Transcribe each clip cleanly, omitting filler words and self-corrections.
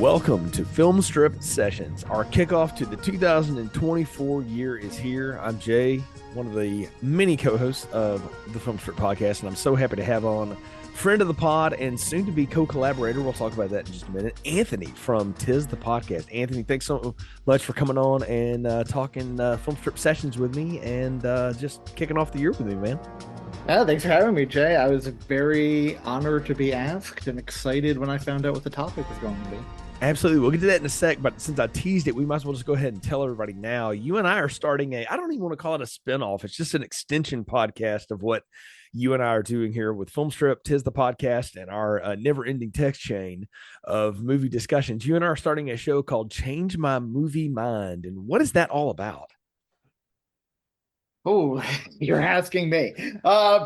Welcome to Film Strip Sessions. Our kickoff to the 2024 year is here. I'm Jay, one of the many co-hosts of the Film Strip podcast, and I'm so happy to have on friend of the pod and soon to be co-collaborator. We'll talk about that in just a minute. Anthony from Tis the Podcast. Anthony, thanks so much for coming on and talking Film Strip Sessions with me and just kicking off the year with me, man. Thanks for having me, Jay. I was very honored to be asked and excited when I found out what the topic was going to be. Absolutely. We'll get to that in a sec, but since I teased it, we might as well just go ahead and tell everybody now. You and I are starting I don't even want to call it a spinoff. It's just an extension podcast of what you and I are doing here with Film Strip, Tis the Podcast, and our never-ending text chain of movie discussions. You and I are starting a show called Change My Movie Mind. And what is that all about? Oh, you're asking me.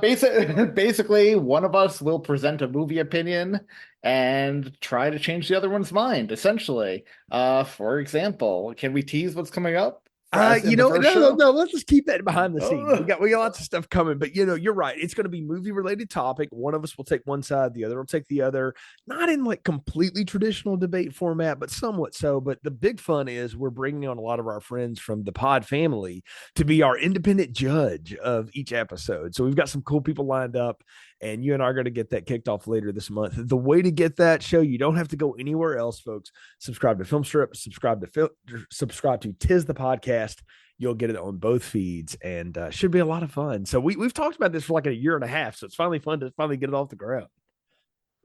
Basically, one of us will present a movie opinion and try to change the other one's mind, essentially. For example, can we tease what's coming up? No. Let's just keep that behind the scenes. We got lots of stuff coming, but you're right. It's going to be movie related topic. One of us will take one side, the other will take the other. Not in like completely traditional debate format, but somewhat so. But the big fun is we're bringing on a lot of our friends from the pod family to be our independent judge of each episode. So we've got some cool people lined up. And you and I are going to get that kicked off later this month. The way to get that show, you don't have to go anywhere else, folks. Subscribe to Film Strip, subscribe to Tis the Podcast. You'll get it on both feeds, and should be a lot of fun. So we've talked about this for like a year and a half, so it's finally fun to finally get it off the ground.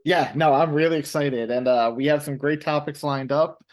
Yeah, no, I'm really excited, and we have some great topics lined up.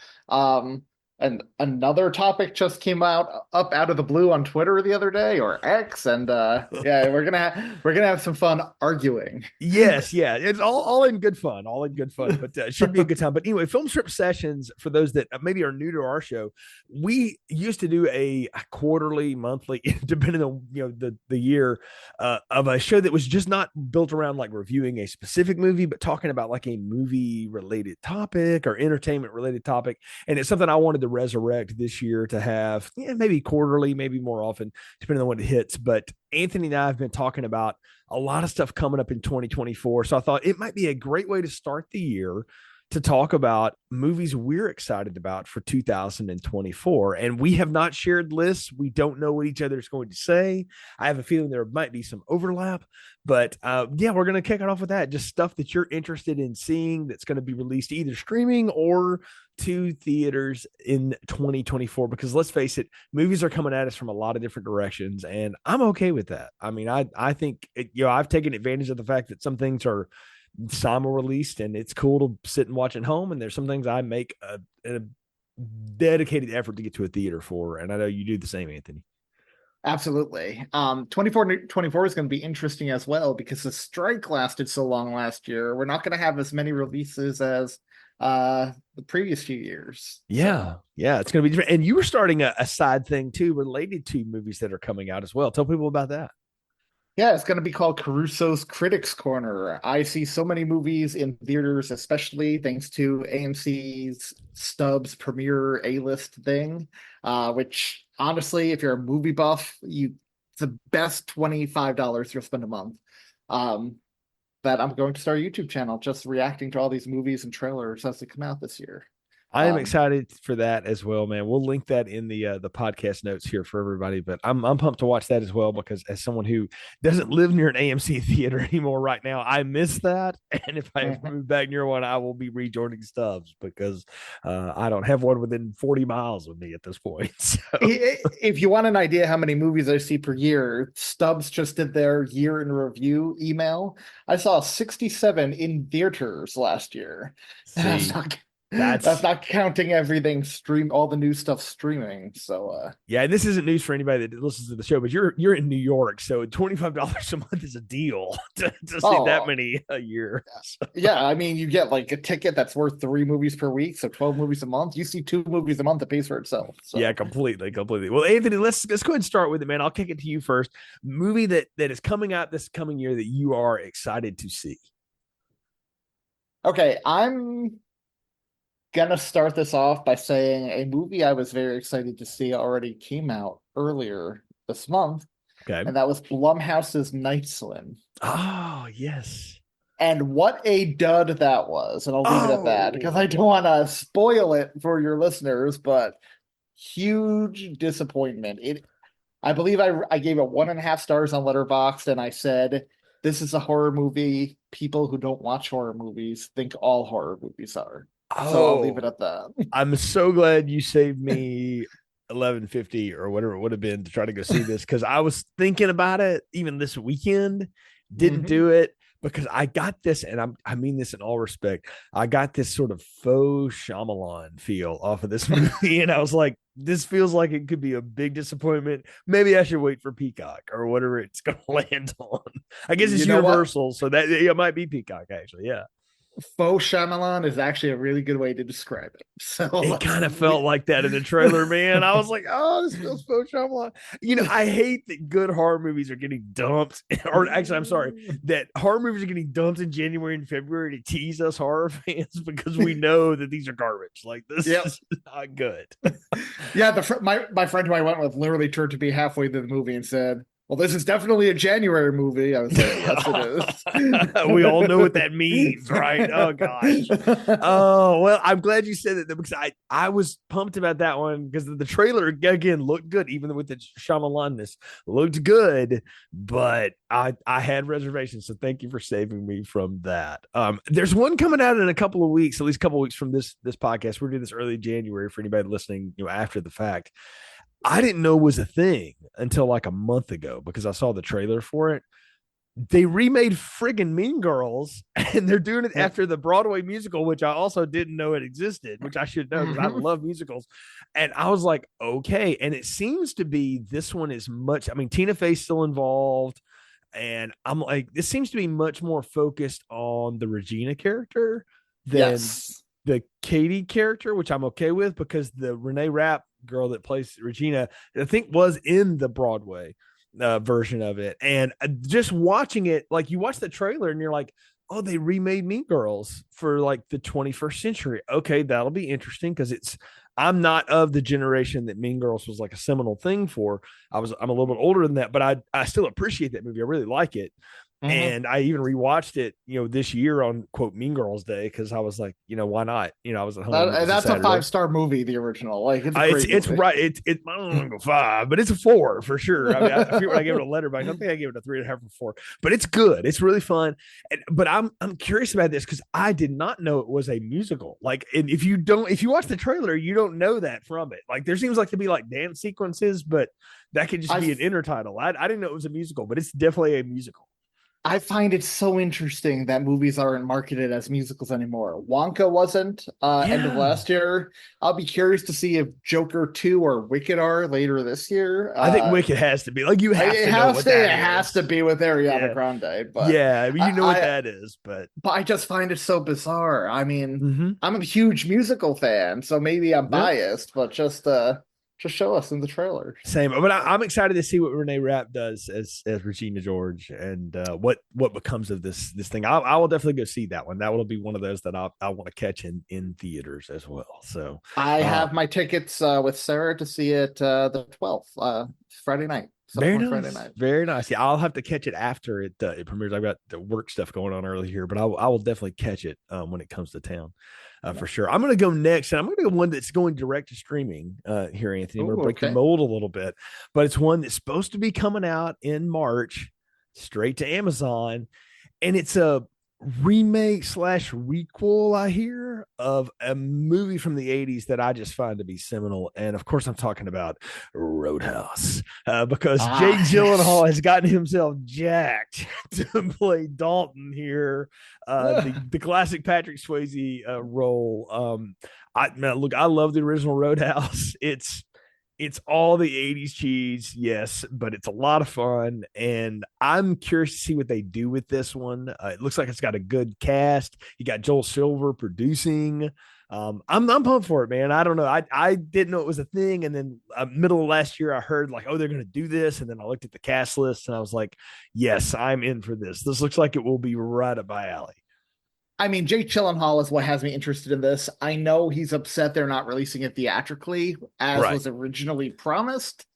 And another topic just came up out of the blue on Twitter the other day, or X, and yeah, we're gonna have some fun arguing. Yes, yeah, it's all in good fun, but it should be a good time. But anyway, Film Strip Sessions, for those that maybe are new to our show, we used to do a quarterly, monthly, depending on the year, of a show that was just not built around like reviewing a specific movie, but talking about like a movie related topic or entertainment related topic. And it's something I wanted to resurrect this year to have maybe quarterly, maybe more often, depending on when it hits. But Anthony and I have been talking about a lot of stuff coming up in 2024. So I thought it might be a great way to start the year to talk about movies we're excited about for 2024. And we have not shared lists. We don't know what each other is going to say. I have a feeling there might be some overlap, but we're going to kick it off with that. Just stuff that you're interested in seeing that's going to be released either streaming or to theaters in 2024, because let's face it, movies are coming at us from a lot of different directions, and I'm okay with that. I mean, I think I've taken advantage of the fact that some things are simul released and it's cool to sit and watch at home, and there's some things I make a dedicated effort to get to a theater for, and I know you do the same, Anthony. Absolutely. 24 is going to be interesting as well because the strike lasted so long last year. We're not going to have as many releases as the previous few years. Yeah it's going to be different. And you were starting a side thing too related to movies that are coming out as well. Tell people about that. Yeah, it's going to be called Caruso's Critics Corner. I see so many movies in theaters, especially thanks to AMC's Stubs Premiere A-list thing, which honestly, if you're a movie buff, it's the best $25 you'll spend a month. That I'm going to start a YouTube channel just reacting to all these movies and trailers as they come out this year. I am excited for that as well, man. We'll link that in the podcast notes here for everybody. But I'm pumped to watch that as well, because as someone who doesn't live near an AMC theater anymore right now, I miss that. And if I ever move back near one, I will be rejoining Stubs, because I don't have one within 40 miles of me at this point. So. If you want an idea how many movies I see per year, Stubs just did their year in review email. I saw 67 in theaters last year. That's not counting everything all the new stuff streaming. So yeah, and this isn't news for anybody that listens to the show, but you're in New York, so $25 a month is a deal to see that many a year. Yeah, I mean, you get like a ticket that's worth 3 movies per week, so 12 movies a month. You see 2 movies a month, it pays for itself. So. Yeah, completely. Well, Anthony, let's go ahead and start with it, man. I'll kick it to you first. Movie that is coming out this coming year that you are excited to see. Okay, I'm gonna start this off by saying a movie I was very excited to see already came out earlier this month. Okay. And that was Blumhouse's Night Swim. Oh, yes. And what a dud that was. And I'll leave it at that because I Oh, don't want to spoil it for your listeners, but huge disappointment. I believe I gave it 1.5 stars on Letterboxd, and I said, "This is a horror movie. People who don't watch horror movies think all horror movies are." So I'll leave it oh, at that. I'm so glad you saved me 1150 or whatever it would have been to try to go see this, because I was thinking about it even this weekend, didn't Mhm. do it because I got this, and I mean this in all respect. I got this sort of faux Shyamalan feel off of this movie, and I was like, this feels like it could be a big disappointment. Maybe I should wait for Peacock or whatever it's going to land on. I guess it's You know what? Universal, so that it might be Peacock actually. Yeah. Faux Shyamalan is actually a really good way to describe it. So It let's kind of felt like that in the trailer, man. I was like, oh, this feels so Shyamalan. I hate that good horror movies are getting dumped. Or actually, I'm sorry, that horror movies are getting dumped in January and February to tease us horror fans because we know that these are garbage. Like, this Yep. is not good. Yeah, my friend who I went with literally turned to me halfway through the movie and said, "Well, this is definitely a January movie." I was like, "Yes, it We all know what that means, right? Oh gosh. is." Oh well, I'm glad you said that because I was pumped about that one because the trailer again looked good, even with the Shyamalanness looked good, but I had reservations, so thank you for saving me from that. There's one coming out in a couple of weeks, at least a couple of weeks from this podcast. We're doing this early January for anybody listening, after the fact. I didn't know was a thing until like a month ago because I saw the trailer for it. They remade friggin' Mean Girls, and they're doing it after the Broadway musical, which I also didn't know it existed, which I should know because I Mhm. love musicals. And I was like, okay. And it seems to be this one is much, I mean, Tina Fey's still involved. And I'm like, this seems to be much more focused on the Regina character than Yes. the Katie character, which I'm okay with because the Renee Rapp girl that plays Regina, I think, was in the Broadway version of it. And just watching it, like you watch the trailer and you're like, oh, they remade Mean Girls for like the 21st century. Okay, that'll be interesting because I'm not of the generation that Mean Girls was like a seminal thing for. I'm a little bit older than that, but I still appreciate that movie. I really like it. Mhm. And I even rewatched it, this year on quote Mean Girls Day because I was like, why not? I was at home. It was a That's a Saturday. five-star movie, the original. Like, it's a It's great it's movie. right. I don't want to go 5, but it's a 4 for sure. I mean, I feel when I gave it a letter, but I don't think I gave it a 3.5 or 4. But it's good. It's really fun. But I'm curious about this because I did not know it was a musical. Like, and if you watch the trailer, you don't know that from it. Like, there seems like to be like dance sequences, but that could just I be an intertitle. I didn't know it was a musical, but it's definitely a musical. I find it so interesting that movies aren't marketed as musicals anymore. Wonka wasn't end of Yeah. last year. I'll be curious to see if Joker 2 or Wicked are later this year. I think Wicked has to be like you have It to know has what to that it has to is. be with Ariana Yeah. Grande, but Yeah. I mean, you know what I that is, but but I just find it so bizarre. I mean, mm-hmm. I'm a huge musical fan, so maybe I'm Yep. biased, but just show us in the trailer. Same, but I'm excited to see what Renee Rapp does as Regina George and what becomes of this thing. I will definitely go see that one. That will be one of those that I want to catch in theaters as well. So, I uh, have my tickets with Sarah to see it the 12th, Friday night, very subsequent Friday nice, night. very nice. Yeah, I'll have to catch it after it premieres. I've got the work stuff going on early here, but I will definitely catch it when it comes to town. Yeah. For sure. I'm going to go next, and I'm going to go one that's going direct to streaming here, Anthony. I'm going to Oh, break your okay. mold a little bit, but it's one that's supposed to be coming out in March, straight to Amazon, and it's a remake slash requel, I hear, of a movie from the 80s that I just find to be seminal. And of course, I'm talking about Roadhouse because Jake Ah, yes. Gyllenhaal has gotten himself jacked to play Dalton here, the classic Patrick Swayze role. Look, I love the original Roadhouse. It's all the 80s cheese, yes, but it's a lot of fun. And I'm curious to see what they do with this one. It looks like it's got a good cast. You got Joel Silver producing. I'm pumped for it, man. I don't know. I didn't know it was a thing. And then middle of last year, I heard like, oh, they're going to do this. And then I looked at the cast list and I was like, yes, I'm in for this. This looks like it will be right up my alley. I mean, Jake Gyllenhaal is what has me interested in this. I know he's upset they're not releasing it theatrically as Right. was originally promised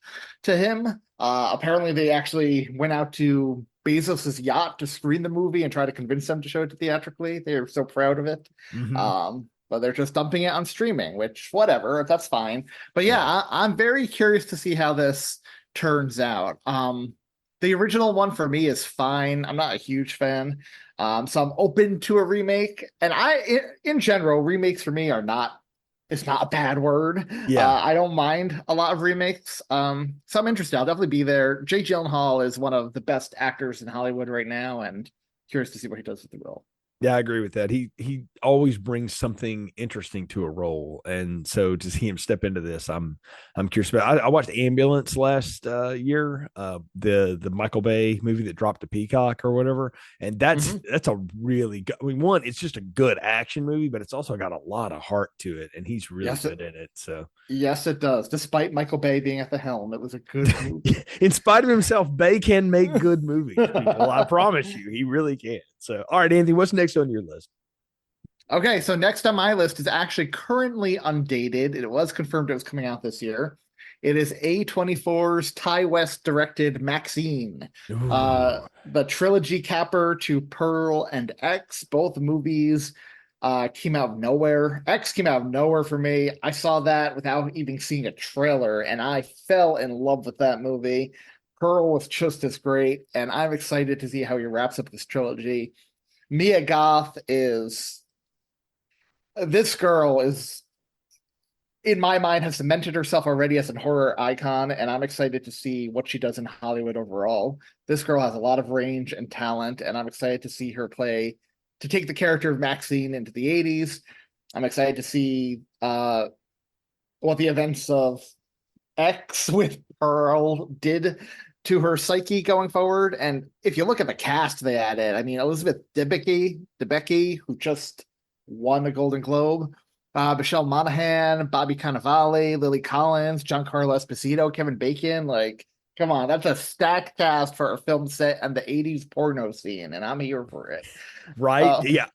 to him. Apparently, they actually went out to Bezos's yacht to screen the movie and try to convince them to show it theatrically. They're so proud of it. Hmm. But they're just dumping it on streaming, which whatever, that's fine. But yeah, Right. I'm very curious to see how this turns out. The original one for me is fine. I'm not a huge fan. So I'm open to a remake. And in general, remakes for me are not, it's not a bad word. Yeah. I don't mind a lot of remakes. So I'm interested. I'll definitely be there. Jake Gyllenhaal is one of the best actors in Hollywood right now, and curious to see what he does with the role. Yeah, I agree with that. He always brings something interesting to a role, and so to see him step into this, I'm curious about. I watched Ambulance last year, the Michael Bay movie that dropped to Peacock or whatever, and Mhm. that's a really good. I mean, one, it's just a good action movie, but it's also got a lot of heart to it, and he's really Yes, good in it. So, yes, it does. Despite Michael Bay being at the helm, it was a good movie. in spite of himself, Bay can make good movies. People, I promise you, he really can. So, all right, Anthony, what's next on your list? Okay, so next on my list is actually currently undated. It was confirmed it was coming out this year. It is A24's Ty West directed Maxine, Ooh. the trilogy capper to Pearl and X. Both movies came out of nowhere. X came out of nowhere for me. I saw that without even seeing a trailer, and I fell in love with that movie. Pearl was just as great, and I'm excited to see how he wraps up this trilogy. Mia Goth is this girl is in my mind has cemented herself already as a horror icon, and I'm excited to see what she does in Hollywood overall. This girl has a lot of range and talent, and I'm excited to see her play to take the character of Maxine into the 80s. I'm excited to see what the events of X with Pearl did to her psyche going forward. And if you look at the cast they added, I mean Elizabeth Debicki, who just won a Golden Globe, Michelle Monaghan, Bobby Cannavale, Lily Collins, Giancarlo Esposito, Kevin Bacon. Like, come on, that's a stacked cast for a film set on the 80s porno scene, and I'm here for it. Right? Uh, Yeah.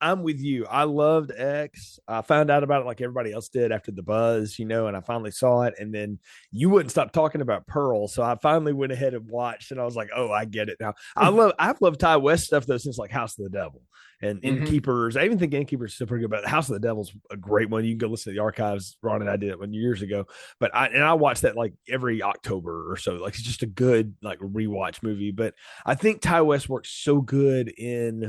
I'm with you. I loved X. I found out about it like everybody else did after the buzz, and I finally saw it. And then you wouldn't stop talking about Pearl. So I finally went ahead and watched, and I was like, oh, I get it now. I've loved Ty West stuff though since like House of the Devil and mhm. Innkeepers. I even think Innkeepers is still pretty good, but House of the Devil's a great one. You can go listen to the archives. Ron and I did it years ago. But I watched that like every October or so. Like it's just a good like rewatch movie. But I think Ty West works so good in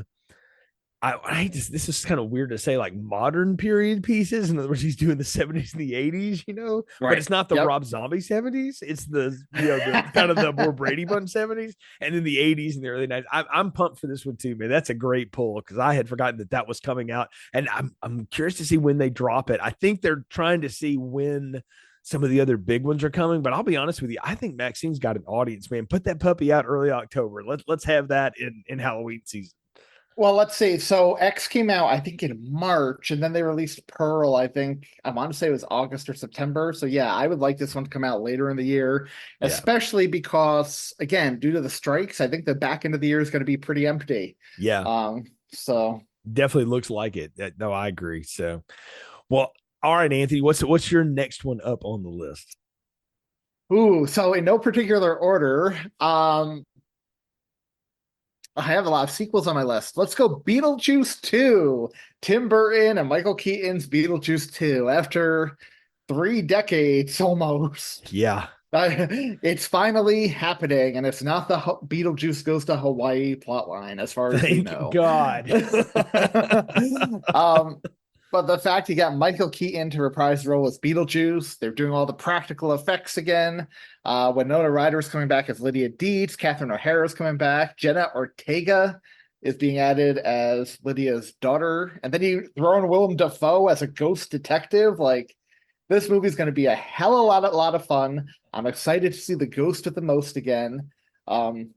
I hate this. This is kind of weird to say, like modern period pieces. In other words, he's doing the 70s and the 80s, but Right. it's not the Yep. Rob Zombie 70s. It's the kind of the more Brady Bunch 70s, and then the 80s and the early 90s. I'm pumped for this one too, man. That's a great pull because I had forgotten that was coming out, and I'm curious to see when they drop it. I think they're trying to see when some of the other big ones are coming, but I'll be honest with you, I think Maxine's got an audience, man. Put that puppy out early October. Let's have that in Halloween season. Well, let's see. So X came out, I think, in March, and then they released Pearl, I think, I want to say it was August or September. So yeah, I would like this one to come out later in the year, Yeah. especially because, again, due to the strikes, I think the back end of the year is going to be pretty empty. Yeah. So Definitely looks like it. No, I agree. So, well, all right, Anthony, what's your next one up on the list? so in no particular order, I have a lot of sequels on my list. Let's go Beetlejuice 2. Tim Burton and Michael Keaton's Beetlejuice 2. After 3 decades almost. Yeah. It's finally happening, and it's not the Beetlejuice goes to Hawaii plotline, as far as we Thank know. God. um, but the fact he got Michael Keaton to reprise the role as Beetlejuice, they're doing all the practical effects again. Winona Ryder is coming back as Lydia Deetz. Catherine O'Hara is coming back. Jenna Ortega is being added as Lydia's daughter. And then you throw in Willem Dafoe as a ghost detective. Like, this movie is going to be a hell of a lot of fun. I'm excited to see the ghost of the most again. Um,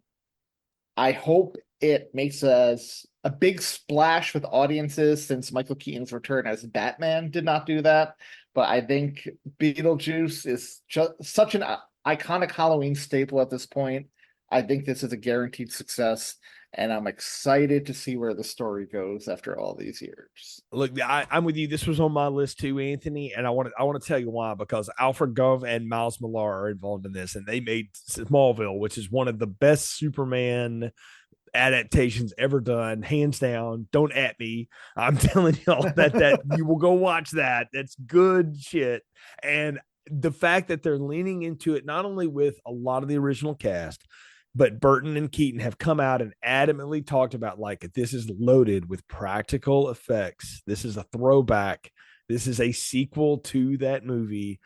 I hope it makes a big splash with audiences since Michael Keaton's return as Batman did not do that. But I think Beetlejuice is just such an iconic Halloween staple at this point. I think this is a guaranteed success. and I'm excited to see where the story goes after all these years. Look, I'm with you. This was on my list too, Anthony, and I want to tell you why, because Alfred Gov and Miles Millar are involved in this, and they made Smallville, which is one of the best Superman adaptations ever done, hands down. Don't at me. I'm telling y'all that you will go watch that. That's good shit. And the fact that they're leaning into it, not only with a lot of the original cast, but Burton and Keaton have come out and adamantly talked about, like, this is loaded with practical effects. This is a throwback. This is a sequel to that movie.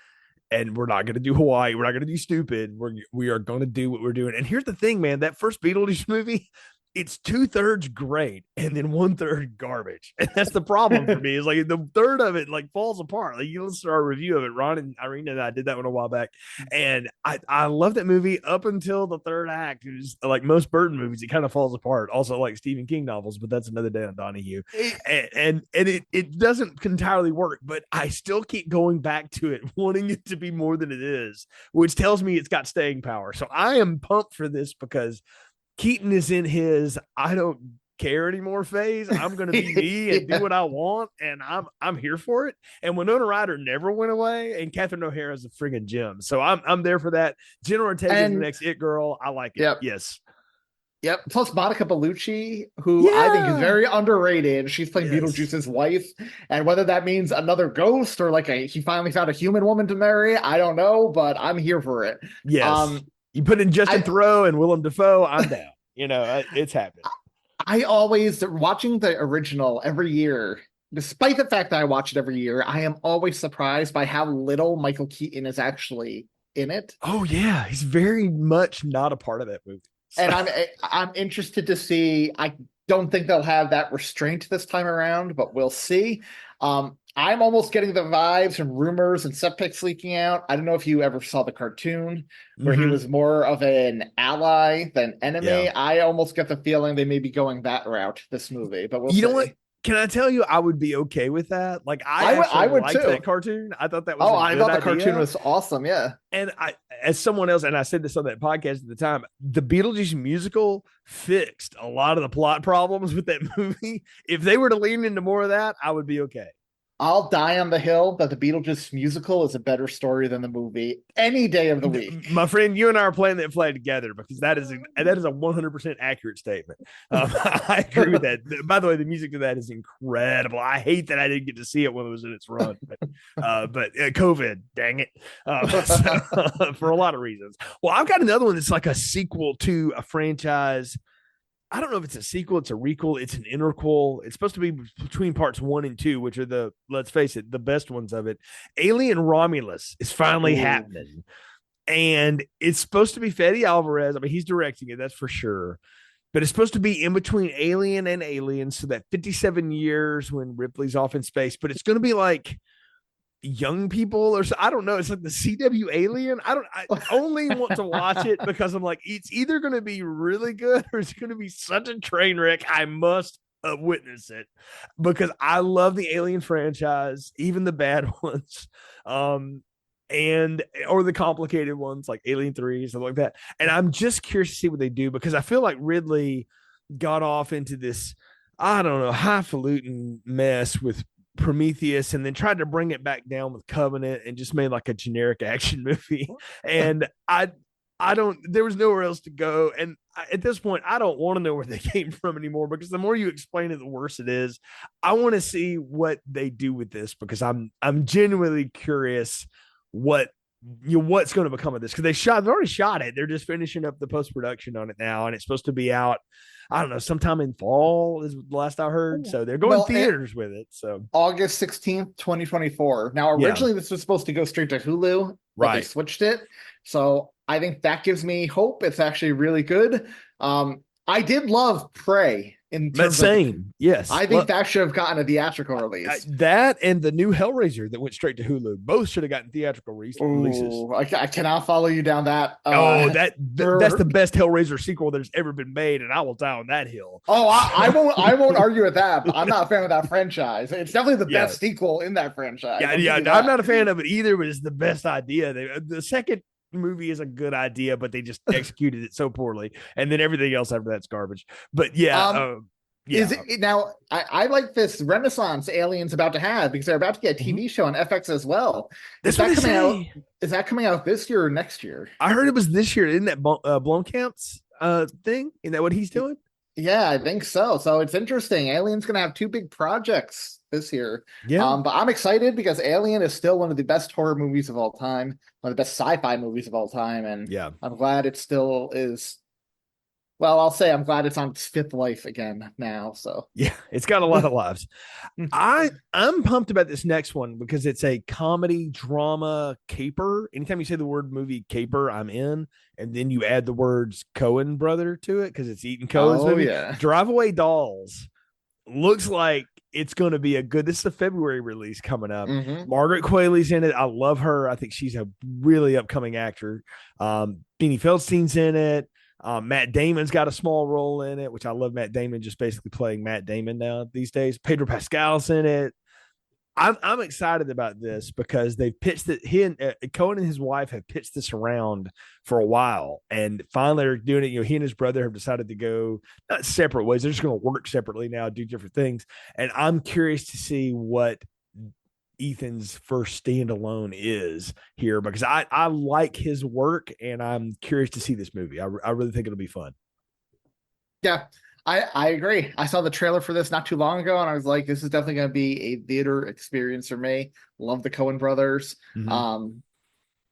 And we're not going to do Hawaii. We're not going to do stupid. We are going to do what we're doing. And here's the thing, man, that first Beetlejuice movie, it's 2/3 great and then 1/3 garbage. And that's the problem for me. Is like the third of it like falls apart. Like, you listen to our review of it. Ron and Irina and I did that one a while back. And I love that movie up until the third act. It was like most Burton movies, it kind of falls apart. Also like Stephen King novels, but that's another day on Donahue. And it doesn't entirely work, but I still keep going back to it, wanting it to be more than it is, which tells me it's got staying power. So I am pumped for this because Keaton is in his I don't care anymore phase. I'm going to be me and do what I want, and I'm here for it. And Winona Ryder never went away, and Catherine O'Hara is a friggin' gem. So I'm there for that. Jenna Ortega is the next it girl. I like it. Yep. Yes. Yep. Plus Monica Bellucci, who I think is very underrated. She's playing Beetlejuice's wife, and whether that means another ghost or like he finally found a human woman to marry, I don't know, but I'm here for it. Yes. You put in Justin Theroux and Willem Dafoe, I'm down. It's happening. I always, watching the original every year, despite the fact that I watch it every year, I am always surprised by how little Michael Keaton is actually in it. Oh yeah, he's very much not a part of that movie. So. And I'm interested to see. I don't think they'll have that restraint this time around, but we'll see. I'm almost getting the vibes and rumors and set pics leaking out. I don't know if you ever saw the cartoon where he was more of an ally than enemy. Yeah. I almost get the feeling they may be going that route this movie, but we'll see. Know what? Can I tell you, I would be okay with that. Like, I would liked that cartoon. I thought that was I thought the cartoon was awesome. Yeah. And as someone else, and I said this on that podcast at the time, the Beetlejuice musical fixed a lot of the plot problems with that movie. If they were to lean into more of that, I would be okay. I'll die on the hill that the Beetlejuice musical is a better story than the movie any day of the week. My friend, you and I are playing that flag together because that is a 100% accurate statement. I agree with that. By the way, the music to that is incredible. I hate that I didn't get to see it when it was in its run, but COVID, dang it, for a lot of reasons. Well, I've got another one that's like a sequel to a franchise. I don't know if it's a sequel, it's a requel, it's an interquel. It's supposed to be between parts 1 and 2, which are let's face it, the best ones of it. Alien Romulus is finally happening. And it's supposed to be Fede Alvarez. I mean, he's directing it, that's for sure. But it's supposed to be in between Alien and Aliens, so that 57 years when Ripley's off in space. But it's going to be like young people or so, I don't know. It's like the CW Alien. I only want to watch it because I'm like, it's either going to be really good or it's going to be such a train wreck. I must witness it because I love the Alien franchise, even the bad ones, or the complicated ones like Alien 3, stuff like that. And I'm just curious to see what they do because I feel like Ridley got off into this, I don't know, highfalutin mess with Prometheus and then tried to bring it back down with Covenant and just made like a generic action movie. And there was nowhere else to go. And at this point, I don't want to know where they came from anymore because the more you explain it, the worse it is. I want to see what they do with this because I'm genuinely curious what's going to become of this because they've already shot it. They're just finishing up the post-production on it now. And it's supposed to be out, I don't know, sometime in fall is the last I heard. So they're going theaters with it. So August 16th, 2024. Now, originally this was supposed to go straight to Hulu, but they switched it. So I think that gives me hope. It's actually really good. I did love Prey. Yes. I think that should have gotten a theatrical release. That and the new Hellraiser that went straight to Hulu. Both should have gotten theatrical releases. I cannot follow you down that. That's the best Hellraiser sequel there's ever been made, and I will die on that hill. I won't argue with that, but I'm not a fan of that franchise. It's definitely the best sequel in that franchise. I'm not a fan of it either, but it's the best idea. The second movie is a good idea, but they just executed it so poorly, and then everything else after that's garbage. But yeah, yeah. Is it now? I like this renaissance Aliens about to have because they're about to get a TV show on FX as well. That's what they say. Is that coming out this year or next year? I heard it was this year. Isn't that Blomkamp's thing? Isn't that what he's doing? Yeah, I think so. So it's interesting. Alien's going to have two big projects this year. Yeah. But I'm excited because Alien is still one of the best horror movies of all time, one of the best sci-fi movies of all time, and yeah, I'm glad it still is. Well, I'll say I'm glad it's on its fifth life again now. So yeah, it's got a lot of lives. I'm pumped about this next one because it's a comedy drama caper. Anytime you say the word movie caper, I'm in. And then you add the words Coen brother to it because it's Ethan Coen's movie. Yeah. Drive Away Dolls looks like it's going to be a good. This is a February release coming up. Mm-hmm. Margaret Qualley's in it. I love her. I think she's a really upcoming actor. Beanie Feldstein's in it. Matt Damon's got a small role in it, which I love. Matt Damon just basically playing Matt Damon now these days. Pedro Pascal's in it. I'm excited about this because they've pitched it. Coen and his wife have pitched this around for a while, and finally they're doing it. He and his brother have decided to go not separate ways. They're just going to work separately now, do different things. And I'm curious to see what Ethan's first standalone is here because I like his work and I'm curious to see this movie. I really think it'll be fun. Yeah, I agree. I saw the trailer for this not too long ago and I was like, this is definitely going to be a theater experience for me. Love the Coen brothers. Mm-hmm.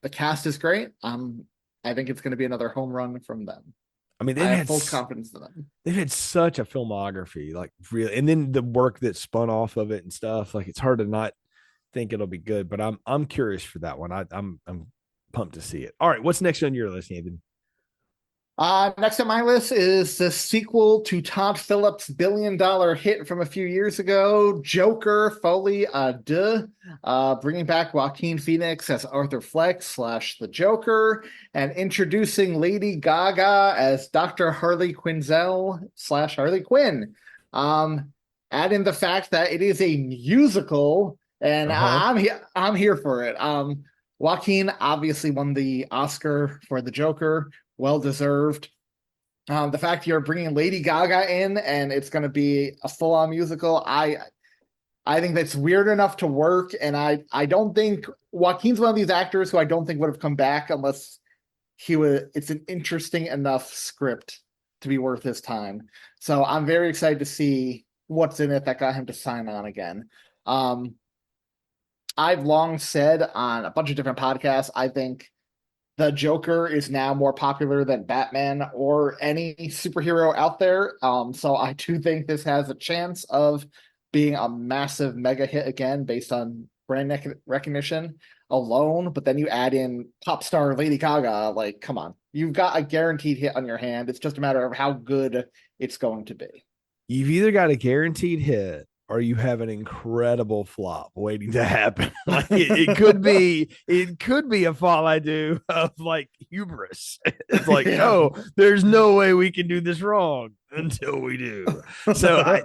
The cast is great. I think it's going to be another home run from them. I mean, I have full confidence in them. They've had such a filmography, like really, and then the work that spun off of it and stuff. Like it's hard to not think it'll be good, but I'm curious for that one. I'm pumped to see it. All right, what's next on your list, Nathan? Next on my list is the sequel to Todd Phillips' billion-dollar hit from a few years ago, Joker: Folie à Deux, bringing back Joaquin Phoenix as Arthur Fleck / the Joker, and introducing Lady Gaga as Dr. Harley Quinzel / Harley Quinn. Add in the fact that it is a musical, and I'm here for it. Joaquin obviously won the Oscar for the Joker. Well deserved. The fact you're bringing Lady Gaga in and it's going to be a full-on musical, I think that's weird enough to work. And I don't think Joaquin's one of these actors who I don't think would have come back unless it's an interesting enough script to be worth his time. So I'm very excited to see what's in it that got him to sign on again. I've long said on a bunch of different podcasts, I think the Joker is now more popular than Batman or any superhero out there. So I do think this has a chance of being a massive mega hit again based on brand recognition alone. But then you add in pop star Lady Gaga, like, come on. You've got a guaranteed hit on your hand. It's just a matter of how good it's going to be. You've either got a guaranteed hit or you have an incredible flop waiting to happen. Like it could be a fall I do of like hubris. It's like, oh, there's no way we can do this wrong until we do. So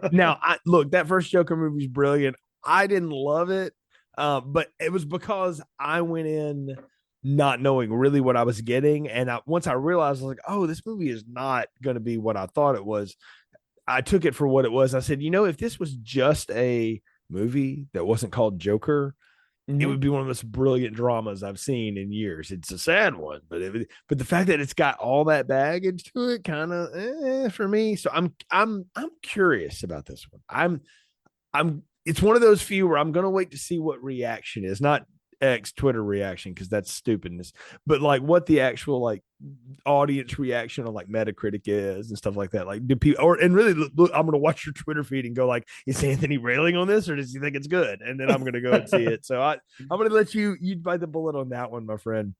look, that first Joker movie is brilliant. I didn't love it, but it was because I went in not knowing really what I was getting. And once I realized, I was like, oh, this movie is not going to be what I thought it was. I took it for what it was. I said, if this was just a movie that wasn't called Joker, it would be one of the most brilliant dramas I've seen in years. It's a sad one, but the fact that it's got all that baggage to it, kind of for me. So I'm curious about this one. It's one of those few where I'm going to wait to see what reaction is, not X Twitter reaction, because that's stupidness, but like what the actual like audience reaction on like Metacritic is and stuff like that. Like, do people and really look, I'm going to watch your Twitter feed and go like, is Anthony railing on this or does he think it's good? And then I'm going to go and see it. So I'm going to let you bite the bullet on that one, my friend,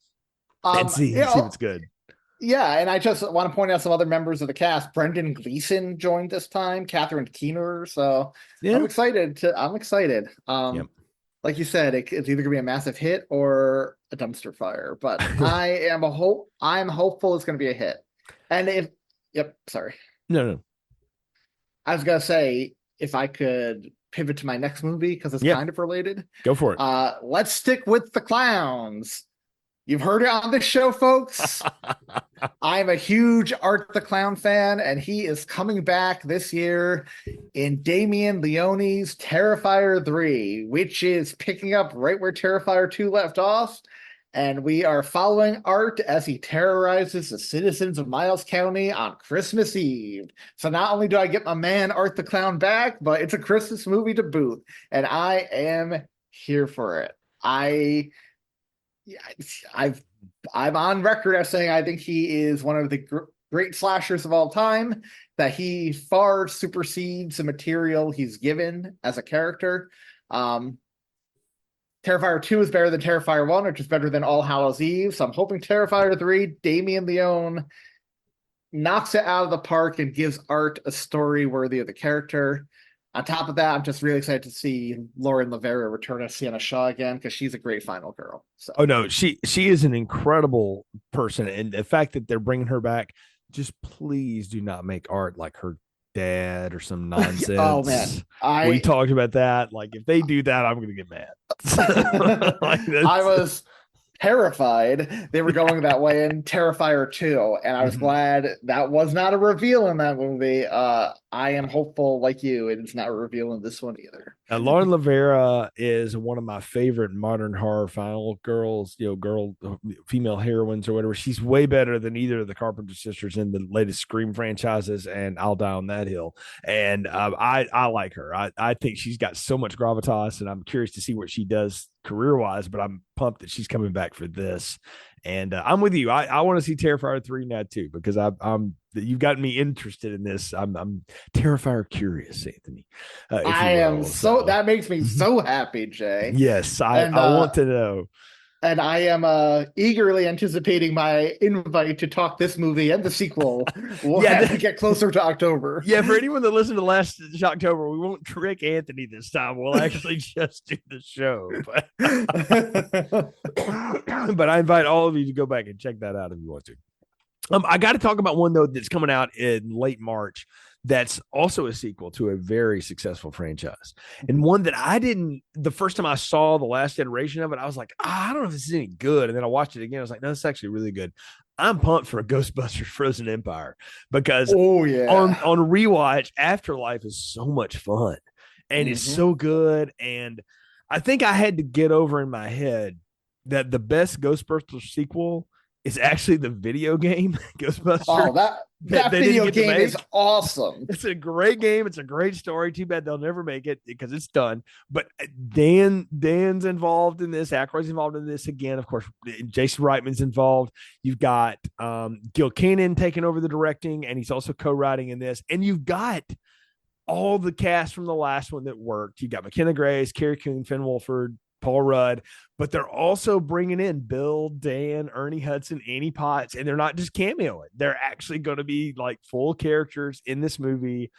and see if it's good. Yeah, and I just want to point out some other members of the cast. Brendan Gleeson joined this time, Catherine Keener. So yeah. I'm excited. Yep. Like you said, it's either going to be a massive hit or a dumpster fire. But I'm hopeful it's going to be a hit. And sorry. No. I was going to say, if I could pivot to my next movie, because it's kind of related. Go for it. Let's stick with the clowns. You've heard it on this show, folks. I'm a huge Art the Clown fan, and he is coming back this year in Damien Leone's Terrifier 3, which is picking up right where Terrifier 2 left off. And we are following Art as he terrorizes the citizens of Miles County on Christmas Eve. So not only do I get my man Art the Clown back, but it's a Christmas movie to boot. And I am here for it. I'm on record as saying I think he is one of the great slashers of all time, that he far supersedes the material he's given as a character. Terrifier 2 is better than Terrifier 1, which is better than All Hallows Eve. So I'm hoping Terrifier 3, Damien Leone, knocks it out of the park and gives Art a story worthy of the character. On top of that, I'm just really excited to see Lauren Lavera return as Sienna Shaw again, because she's a great final girl. So. Oh no, she is an incredible person, and the fact that they're bringing her back, just please do not make Art like her dad or some nonsense. Oh man, we talked about that. Like if they do that, I'm gonna get mad. I was terrified they were going that way in Terrifier 2, and I was glad that was not a reveal in that movie. I am hopeful, like you, it's not a reveal in this one either. Lauren Lavera is one of my favorite modern horror final girls, female heroines or whatever. She's way better than either of the Carpenter sisters in the latest Scream franchises, and I'll die on that hill. And I like her. I think she's got so much gravitas, and I'm curious to see what she does career-wise, but I'm pumped that she's coming back for this. And I'm with you. I want to see Terrifier 3 now too, because you've gotten me interested in this. I'm Terrifier curious, Anthony. I am so that makes me so happy, Jay. Yes, I want to know. And I am eagerly anticipating my invite to talk this movie and the sequel as we get closer to October. Yeah, for anyone that listened to last October, we won't trick Anthony this time. We'll actually just do the show. But I invite all of you to go back and check that out if you want to. I got to talk about one, though, that's coming out in late March. That's also a sequel to a very successful franchise, and one that the first time I saw the last iteration of it, I was like, I don't know if this is any good. And then I watched it again. I was like, no, it's actually really good. I'm pumped for a Ghostbusters Frozen Empire, because on rewatch, Afterlife is so much fun and it's so good. And I think I had to get over in my head that the best Ghostbusters sequel is actually the video game Ghostbusters. Oh, that video game is awesome. It's a great game. It's a great story. Too bad they'll never make it because it's done. But Dan's involved in this. Aykroyd's involved in this again. Of course, Jason Reitman's involved. You've got Gil Cannon taking over the directing, and he's also co-writing in this. And you've got all the cast from the last one that worked. You've got McKenna Grace, Carrie Coon, Finn Wolford, Paul Rudd, but they're also bringing in Bill, Dan, Ernie Hudson, Annie Potts, and they're not just cameoing. They're actually going to be like full characters in this movie.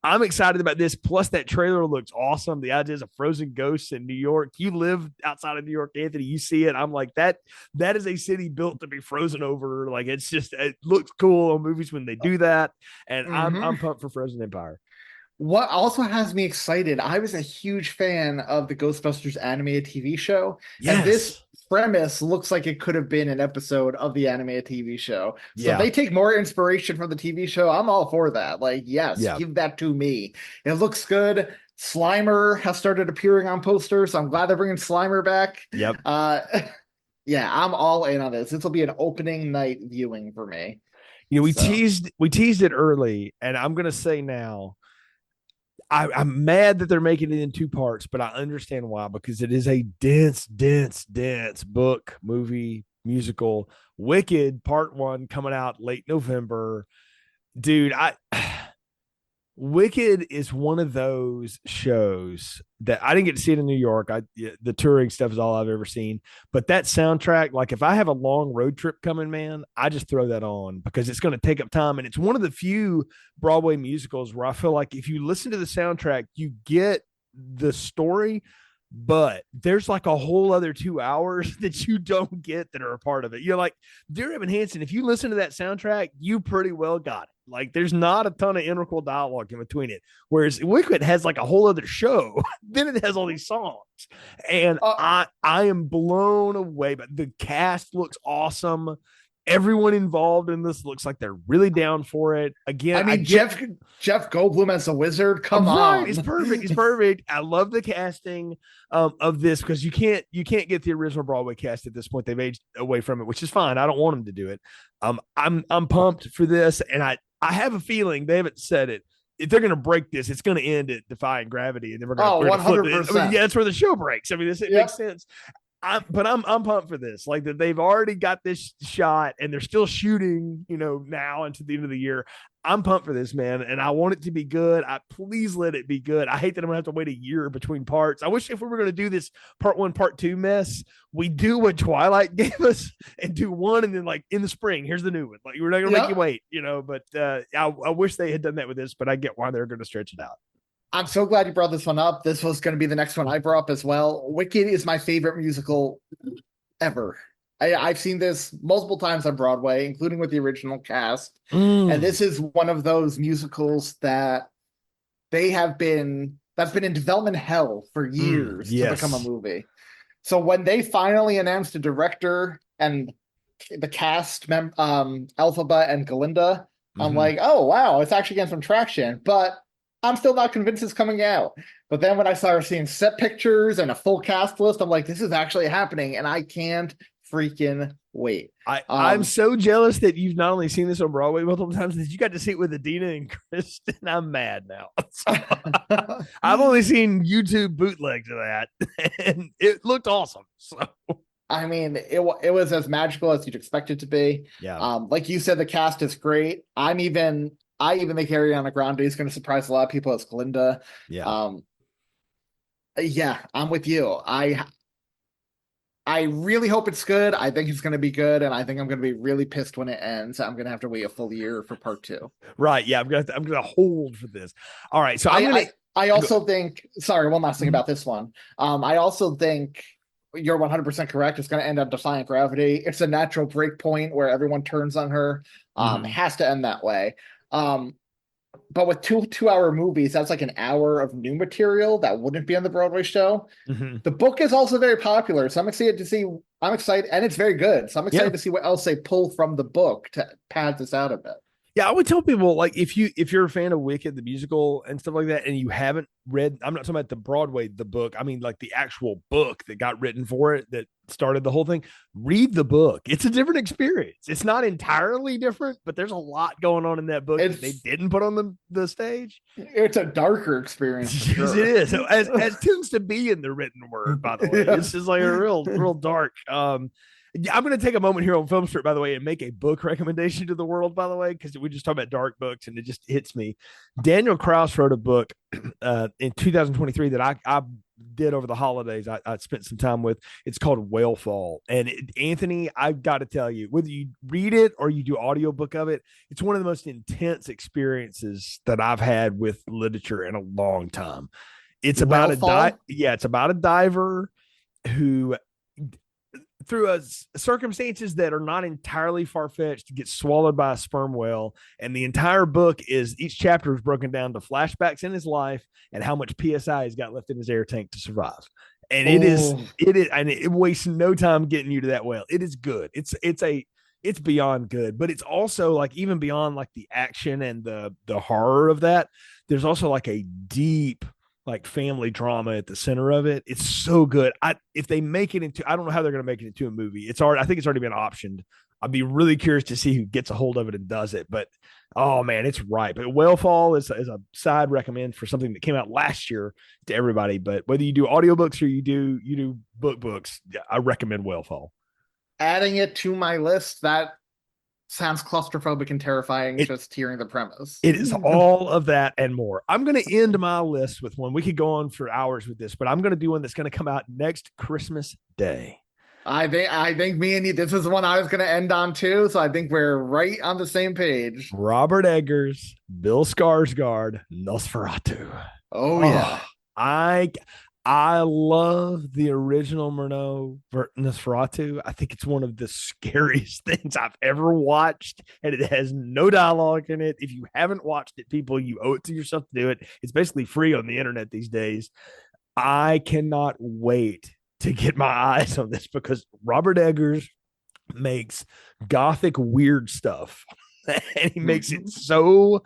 I'm excited about this. Plus, that trailer looks awesome. The idea is of frozen ghosts in New York. You live outside of New York, Anthony. You see it. I'm like, that is a city built to be frozen over. Like, it looks cool on movies when they do that. And I'm pumped for Frozen Empire. What also has me excited, I was a huge fan of the Ghostbusters animated TV show. Yes. And this premise looks like it could have been an episode of the animated TV show. So if they take more inspiration from the TV show, I'm all for that. Like, give that to me. It looks good. Slimer has started appearing on posters, so I'm glad they're bringing Slimer back. Yep. I'm all in on this. This will be an opening night viewing for me. We teased it early, and I'm going to say now, I'm mad that they're making it in 2 parts, but I understand why, because it is a dense book, movie, musical. Wicked Part 1 coming out late November. Dude, Wicked is one of those shows that I didn't get to see it in New York. The touring stuff is all I've ever seen. But that soundtrack, like if I have a long road trip coming, man, I just throw that on because it's going to take up time. And it's one of the few Broadway musicals where I feel like if you listen to the soundtrack, you get the story, but there's like a whole other 2 hours that you don't get that are a part of it. You're like, Dear Evan Hansen, if you listen to that soundtrack, you pretty well got it. Like there's not a ton of integral dialogue in between it. Whereas Wicked has like a whole other show. Then it has all these songs. And Uh, I am blown away. But the cast looks awesome. Everyone involved in this looks like they're really down for it. Again, I mean, Jeff Goldblum as the wizard. Come right, on, it's perfect. It's perfect. I love the casting of this because you can't get the original Broadway cast at this point. They've aged away from it, which is fine. I don't want them to do it. I'm pumped for this, and I have a feeling they haven't said it. If they're going to break this, it's going to end at Defying Gravity, and then we're going to 100%. I mean, yeah, that's where the show breaks. I mean, it Yep. makes sense. I'm pumped for this. Like that they've already got this shot and they're still shooting, now into the end of the year. I'm pumped for this, man, and I want it to be good. Please let it be good. I hate that I'm gonna have to wait a year between parts. I wish if we were gonna do this part 1, part 2 mess, we do what Twilight gave us and do one, and then like in the spring, here's the new one. Like we're not gonna make you wait, But I wish they had done that with this, but I get why they're gonna stretch it out. I'm so glad you brought this one up. This was going to be the next one I brought up as well. Wicked is my favorite musical ever. I've seen this multiple times on Broadway, including with the original cast. And this is one of those musicals that that's been in development hell for years to become a movie. So when they finally announced a director and the cast, Elphaba and Galinda, I'm like, oh, wow, it's actually getting some traction. But I'm still not convinced it's coming out. But then when I started seeing set pictures and a full cast list, I'm like, this is actually happening, and I can't freaking wait. I'm so jealous that you've not only seen this on Broadway multiple times, that you got to see it with Adina and Kristen. I'm mad now. I've only seen YouTube bootlegs of that, and it looked awesome. So I mean, it was as magical as you'd expect it to be. Yeah. Like you said, the cast is great. I even think Ariana Grande is going to surprise a lot of people as Glinda. Yeah. Yeah, I'm with you. I really hope it's good. I think it's going to be good, and I think I'm going to be really pissed when it ends. I'm going to have to wait a full year for part 2. Right. Yeah. I'm going to hold for this. All right. So I also think, sorry, one last thing about this one. I also think you're 100% correct. It's going to end up Defiant Gravity. It's a natural break point where everyone turns on her. It has to end that way. But with 2-hour movies, that's like an hour of new material that wouldn't be on the Broadway show. The book is also very popular, so I'm excited, and it's very good. So I'm excited to see what else they pull from the book to pad this out a bit. Yeah, I would tell people, like, if you're a fan of Wicked the musical and stuff like that, and you haven't read, I'm not talking about the Broadway the book, I mean like the actual book that got written for it that started the whole thing. Read the book. It's a different experience. It's not entirely different, but there's a lot going on in that book that they didn't put on the stage. It's a darker experience. Yes, sure. It is. So as tends to be in the written word, by the way. This is like a real dark. I'm going to take a moment here on Film Strip, by the way, and make a book recommendation to the world, by the way, because we just talked about dark books and it just hits me. Daniel Kraus wrote a book in 2023 that I did over the holidays. I spent some time with. It's called Whalefall. And Anthony, I've got to tell you, whether you read it or you do audiobook of it, it's one of the most intense experiences that I've had with literature in a long time. It's about it's about a diver who, through circumstances that are not entirely far-fetched, gets swallowed by a sperm whale. And the entire book is, each chapter is broken down to flashbacks in his life and how much PSI he's got left in his air tank to survive. And it is, and it wastes no time getting you to that whale. It is good. It's beyond good, but it's also like, even beyond like the action and the horror of that, there's also like a deep, like, family drama at the center of it. It's so good. If they make it into, I don't know how they're going to make it into a movie. I think it's already been optioned. I'd be really curious to see who gets a hold of it and does it. But oh man, it's right. But Whalefall is a side recommend for something that came out last year to everybody. But whether you do audiobooks or you do books, I recommend Whalefall. Adding it to my list, that sounds claustrophobic and terrifying, just hearing the premise. It is all of that and more. I'm going to end my list with one. We could go on for hours with this, but I'm going to do one that's going to come out next Christmas Day. I think me and you, this is the one I was going to end on too, so I think we're right on the same page. Robert Eggers, Bill Skarsgård, Nosferatu. Oh yeah. I love the original Murnau Nosferatu. I think it's one of the scariest things I've ever watched, and it has no dialogue in it. If you haven't watched it, people, you owe it to yourself to do it. It's basically free on the internet these days. I cannot wait to get my eyes on this because Robert Eggers makes gothic weird stuff, and he makes it so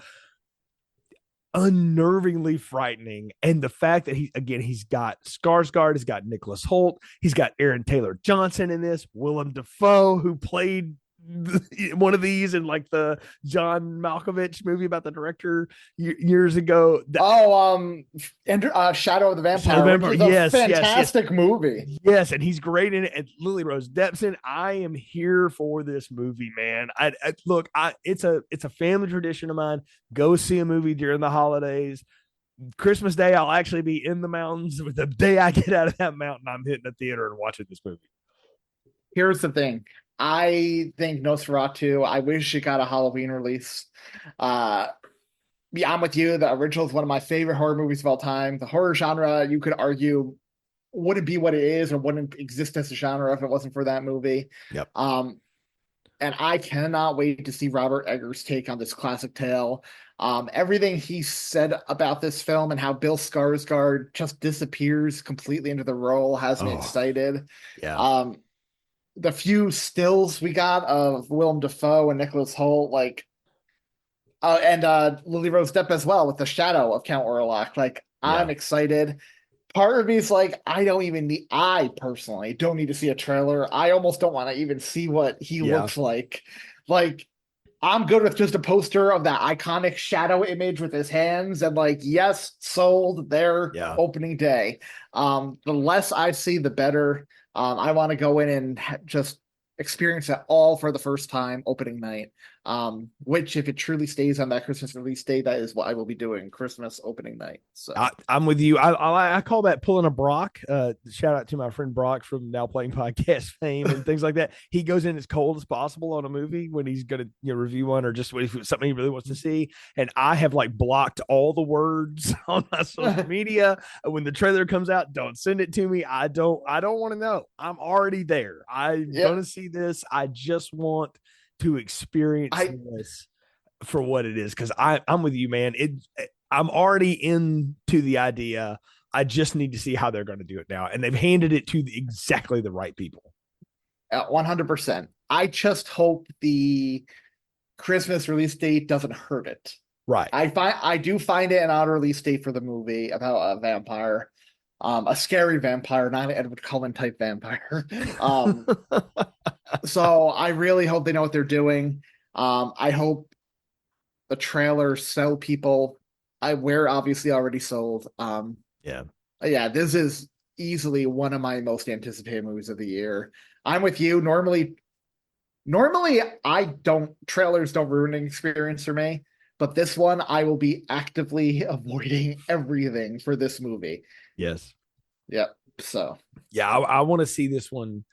unnervingly frightening. And the fact that he's got Skarsgård, he's got Nicholas Hoult, he's got Aaron Taylor Johnson in this, Willem Dafoe, who played one of these in like the John Malkovich movie about the director years ago. Shadow of the Vampire, which is a fantastic movie. Yes, and he's great in it. And Lily Rose Deppson, I am here for this movie, man. Look, it's a family tradition of mine. Go see a movie during the holidays. Christmas Day, I'll actually be in the mountains. With the day I get out of that mountain, I'm hitting the theater and watching this movie. Here's the thing. I think Nosferatu, I wish it got a Halloween release. I'm with you. The original is one of my favorite horror movies of all time. The horror genre, you could argue, wouldn't be what it is or wouldn't exist as a genre if it wasn't for that movie. Yep. And I cannot wait to see Robert Eggers' take on this classic tale. Everything he said about this film and how Bill Skarsgård just disappears completely into the role has me excited. Yeah. The few stills we got of Willem Dafoe and Nicholas Hoult, and Lily Rose Depp as well with the shadow of Count Orlok. I'm excited. Part of me is like, I personally don't need to see a trailer. I almost don't want to even see what he looks like. I'm good with just a poster of that iconic shadow image with his hands and yes, sold there opening day. The less I see, the better. I want to go in and just experience it all for the first time opening night. Which, if it truly stays on that Christmas release date, that is what I will be doing Christmas opening night. So I'm with you. I call that pulling a Brock. Shout out to my friend Brock from Now Playing Podcast fame and things like that. He goes in as cold as possible on a movie when he's going to review one or just something he really wants to see. And I have blocked all the words on my social media. When the trailer comes out, don't send it to me. I don't want to know. I'm already there. I'm going to see this. I just want to experience this for what it is, because I'm with you, man. I'm already into the idea. I just need to see how they're going to do it now, and they've handed it to exactly the right people. 100%. I just hope the Christmas release date doesn't hurt it. Right. I do find it an odd release date for the movie about a vampire, a scary vampire, not an Edward Cullen type vampire. So I really hope they know what they're doing. I hope the trailers sell people. We're obviously already sold. This is easily one of my most anticipated movies of the year. I'm with you. Normally trailers don't ruin an experience for me, but this one I will be actively avoiding everything for this movie. Yes. Yep. So I want to see this one.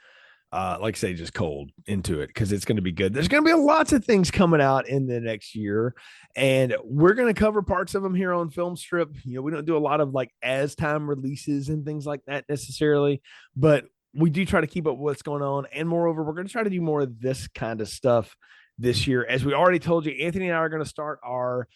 Like I say, just cold into it because it's going to be good. There's going to be lots of things coming out in the next year, and we're going to cover parts of them here on Film Strip. We don't do a lot of as time releases and things like that necessarily, but we do try to keep up with what's going on. And moreover, we're going to try to do more of this kind of stuff this year. As we already told you, Anthony and I are going to start our,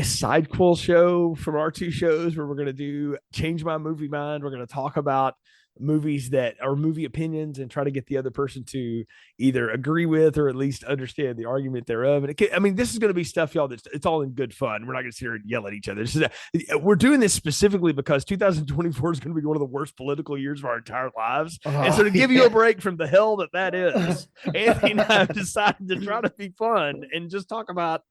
side quill show from our two shows where we're going to do Change My Movie Mind. We're going to talk about movies that are movie opinions and try to get the other person to either agree with or at least understand the argument thereof. And this is going to be stuff, y'all, it's all in good fun. We're not going to sit here and yell at each other. We're doing this specifically because 2024 is going to be one of the worst political years of our entire lives. And so to give you a break from the hell that is, Anthony and I have decided to try to be fun and just talk about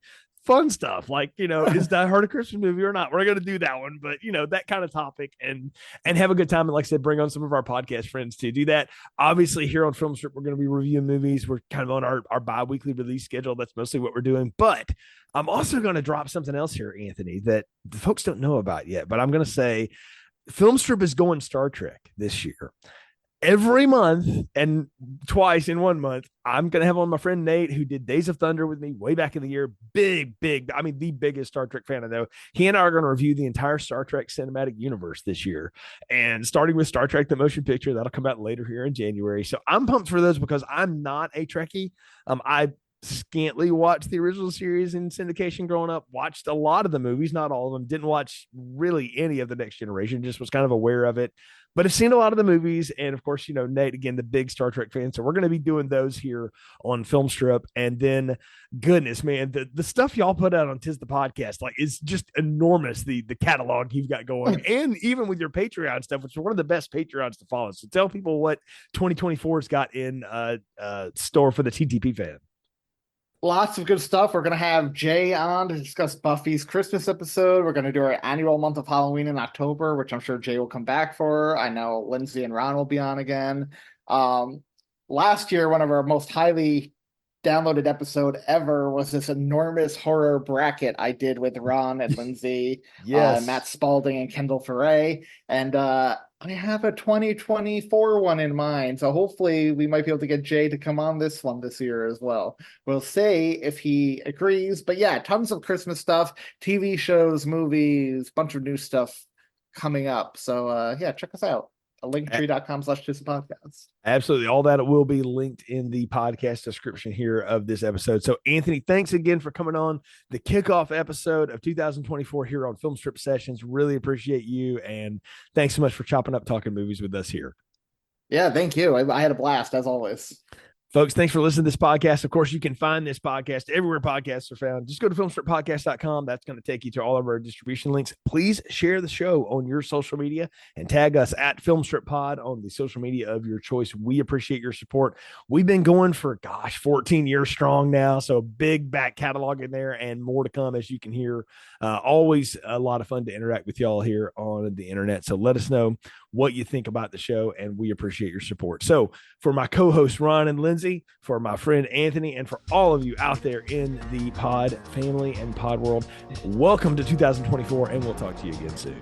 fun stuff is Die Hard a Christmas movie or not? We're going to do that one, but that kind of topic and have a good time. And like I said, bring on some of our podcast friends to do that. Obviously here on Film Strip, we're going to be reviewing movies. We're kind of on our bi-weekly release schedule. That's mostly what we're doing, but I'm also going to drop something else here, Anthony, that the folks don't know about yet, but I'm going to say Film Strip is going Star Trek this year. every month and twice in 1 month, I'm going to have on my friend Nate, who did Days of Thunder with me way back in the year. Big, I mean, the biggest Star Trek fan I know. He and I are going to review the entire Star Trek cinematic universe this year. And starting with Star Trek, the motion picture, that'll come out later here in January. So I'm pumped for those because I'm not a Trekkie. I scantily watched the original series in syndication growing up, watched a lot of the movies, not all of them, didn't watch really any of the Next Generation, just was kind of aware of it, but I've seen a lot of the movies. And of course, Nate, again, the big Star Trek fan. So we're going to be doing those here on Film Strip. And then, goodness, man, the stuff y'all put out on Tis the Podcast, like, is just enormous. The catalog you've got going, and even with your Patreon stuff, which is one of the best Patreons to follow. So tell people what 2024's got in store for the TTP fan. Lots of good stuff. We're going to have Jay on to discuss Buffy's Christmas episode. We're going to do our annual month of Halloween in October, which I'm sure Jay will come back for. I know Lindsay and Ron will be on again. Last year, one of our most highly downloaded episode ever was this enormous horror bracket I did with Ron and Lindsay, Yes. Matt Spalding and Kendall Foray. And I have a 2024 one in mind. So hopefully we might be able to get Jay to come on this one this year as well. We'll see if he agrees. But yeah, tons of Christmas stuff, TV shows, movies, bunch of new stuff coming up. So yeah, check us out. linktree.com/podcast. Absolutely. All that will be linked in the podcast description here of this episode. So, Anthony, thanks again for coming on the kickoff episode of 2024 here on Film Strip Sessions. Really appreciate you. And thanks so much for chopping up talking movies with us here. Yeah, thank you. I had a blast, as always. Folks, thanks for listening to this podcast. Of course, you can find this podcast everywhere podcasts are found. Just go to filmstrippodcast.com. That's going to take you to all of our distribution links. Please share the show on your social media and tag us at FilmstripPod on the social media of your choice. We appreciate your support. We've been going for, 14 years strong now. So big back catalog in there and more to come, as you can hear. Always a lot of fun to interact with y'all here on the internet. So let us know what you think about the show, and we appreciate your support. So for my co-hosts, Ron and Lindsay, for my friend Anthony, and for all of you out there in the pod family and pod world, welcome to 2024, and we'll talk to you again soon.